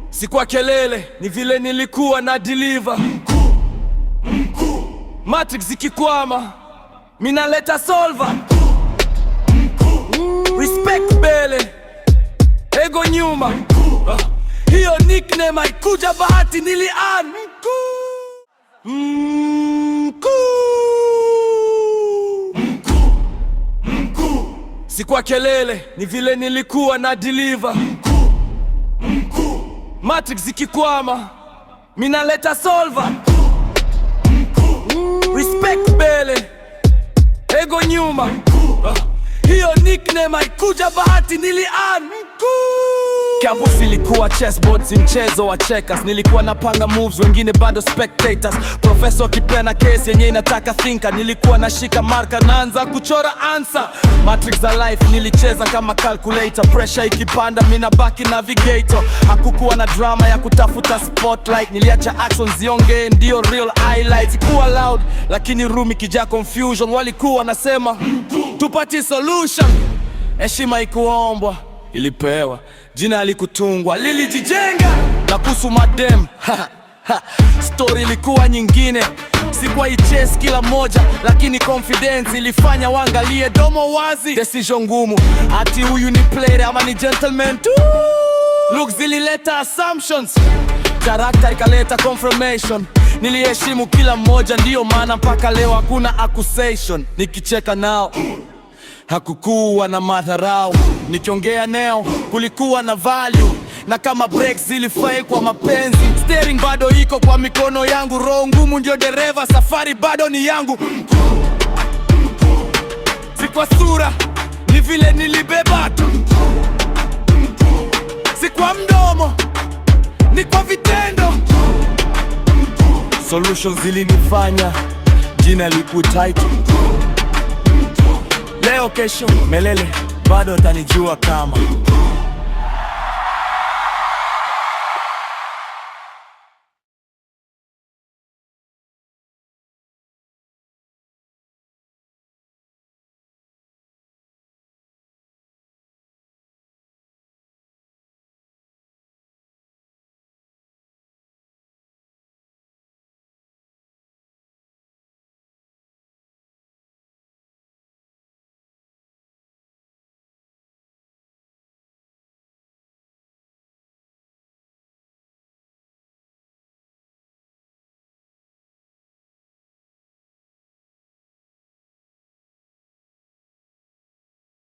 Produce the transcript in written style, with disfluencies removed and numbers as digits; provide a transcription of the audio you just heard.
Si kwa kelele, ni vile nilikuwa na deliver. Matrix ikikwama, minaleta solver. Respect mbele, ego nyuma. Hiyo nickname haikuja bahati, nilian. Si kwa kelele, ni vile nilikuwa na deliver. Matrix ikikwama, minaleta solver. Respect mbele, ego nyuma. Hiyo nickname haikuja bahati, nilian. Campus ilikuwa chessboard, si mchezo wa checkers. Nilikuwa napanga moves, wengine bado spectators. Professor kipena case yenye inataka thinker. Nilikuwa nashika marker, naanza kuchora answer. Matrix za life nilicheza kama calculator. Pressure ikipanda, mina baki navigator. Hakukuwa na drama ya kutafuta spotlight. Niliacha action zionge, ndio real highlights. Kuwa loud, lakini room ikijaa confusion. Walikuwa nasema tupati solution. Heshima ikuombwa, ilipewa. Jina alikutungwa, lilijijenga. Na kuhusu madem, story ilikuwa nyingine. Sikuwa ichase kila moja, lakini confidence ilifanya wangalie domo wazi. Decision ngumu, ati huyu ni player ama ni gentleman tu. Looks zilileta assumptions, character ikaleta confirmation. Niliheshimu kila mmoja, ndiyo maana mpaka leo hakuna accusation. Nikicheka nao hakukuwa na madharau, nikiongea nao kulikuwa na value. Na kama breaks zilifai kwa mapenzi, steering bado iko kwa mikono yangu. Roho ngumu ndio dereva, safari bado ni yangu. Si kwa sura, ni vile nilibeba tu. Si kwa mdomo, ni kwa vitendo. Solutions zilinifanya jina likuitaitu. Leo kesho melele, bado utanijua kama